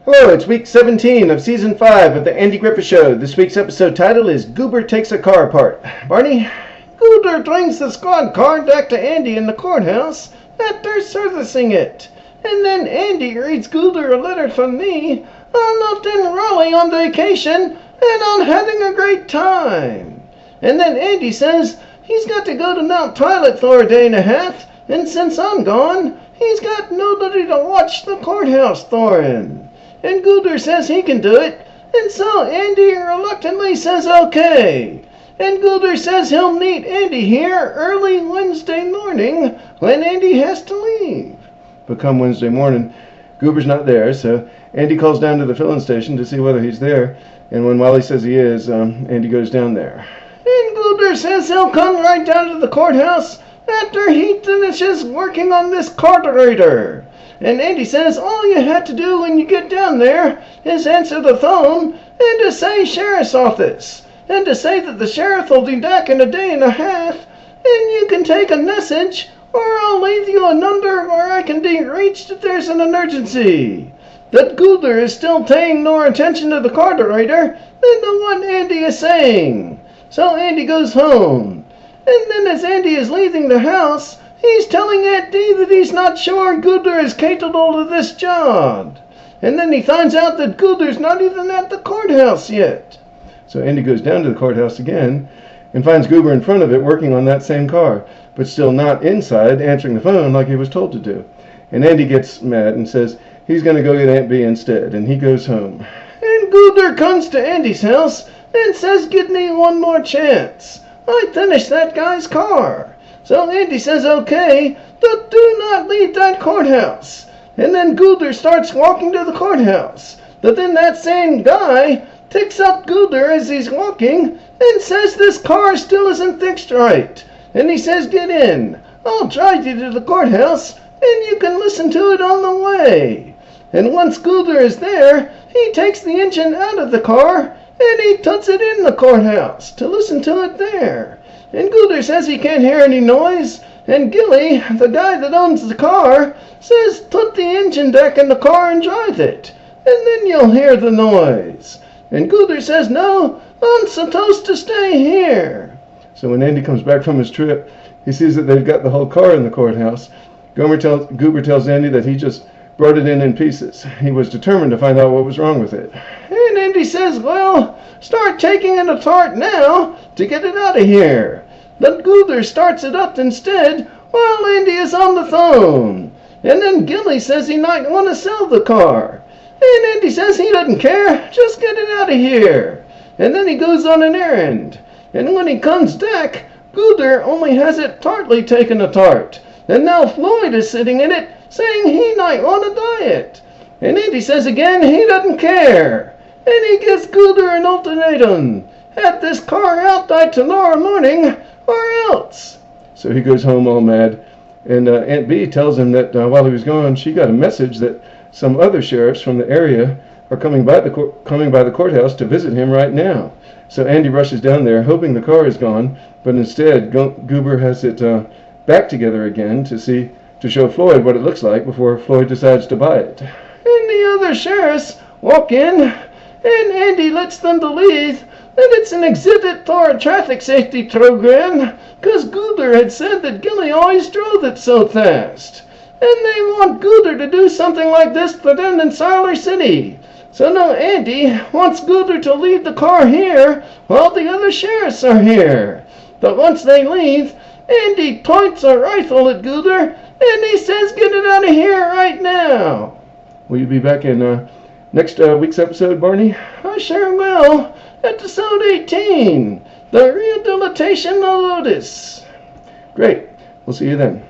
Hello, it's week 17 of season 5 of the Andy Griffith Show. This week's episode title is Goober Takes a Car Apart. Barney? Goober brings the squad car back to Andy in the courthouse after servicing it. And then Andy reads Goober a letter from me. I'm not in Raleigh on vacation, and I'm having a great time. And then Andy says he's got to go to Mount Pilot for a day and a half, and since I'm gone, he's got nobody to watch the courthouse for him. And Goober says he can do it, and so Andy reluctantly says okay. And Goober says he'll meet Andy here early Wednesday morning when Andy has to leave. But come Wednesday morning, Goober's not there, so Andy calls down to the filling station to see whether he's there, and when Wally says he is, Andy goes down there. And Goober says he'll come right down to the courthouse after he finishes working on this carburetor. And Andy says all you have to do when you get down there is answer the phone and to say sheriff's office. And to say that the sheriff will be back in a day and a half, and you can take a message, or I'll leave you a number where I can be reached if there's an emergency. That Goober is still paying more attention to the carburetor than to what Andy is saying. So Andy goes home. And then as Andy is leaving the house, he's telling Aunt Dee that he's not sure Goober is capable of this job. And then he finds out that Goober's not even at the courthouse yet. So Andy goes down to the courthouse again and finds Goober in front of it working on that same car, but still not inside answering the phone like he was told to do. And Andy gets mad and says he's going to go get Aunt Bee instead, and he goes home. And Goober comes to Andy's house and says, "Give me one more chance. I finished that guy's car." So Andy says, "Okay, but do not leave that courthouse." And then Goober starts walking to the courthouse. But then that same guy picks up Goober as he's walking and says this car still isn't fixed right. And he says, "Get in. I'll drive you to the courthouse and you can listen to it on the way." And once Goober is there, he takes the engine out of the car and he puts it in the courthouse to listen to it there. And Goober says he can't hear any noise. And Gilly, the guy that owns the car, says put the engine back in the car and drive it, and then you'll hear the noise. And Goober says, "No, I'm supposed to stay here." So when Andy comes back from his trip, he sees that they've got the whole car in the courthouse. Goober tells Andy that he just brought it in pieces. He was determined to find out what was wrong with it. And Andy says, "Well, start taking it apart now to get it out of here." But Goober starts it up instead while Andy is on the phone. And then Gilly says he might want to sell the car. And Andy says he doesn't care, just get it out of here. And then he goes on an errand. And when he comes back, Goober only has it partly taken apart. And now Floyd is sitting in it, saying he might want to buy it. And Andy says again he doesn't care. And he gives Goober an ultimatum. Have this car out by tomorrow morning, or else. So he goes home all mad. And Aunt Bee tells him that while he was gone, she got a message that some other sheriffs from the area are coming by the courthouse to visit him right now. So Andy rushes down there, hoping the car is gone, but instead Goober has it back together again to show Floyd what it looks like before Floyd decides to buy it. And the other sheriffs walk in, and Andy lets them believe that it's an exhibit for a traffic safety program, because Goober had said that Gilly always drove it so fast. And they want Goober to do something like this for them in Siler City. So now Andy wants Goober to leave the car here while the other sheriffs are here. But once they leave, Andy points a rifle at Goober and he says, "Get it out of here right now." Will you be back in next week's episode, Barney? I sure will. Episode 18, The Rehabilitation of Otis. Great. We'll see you then.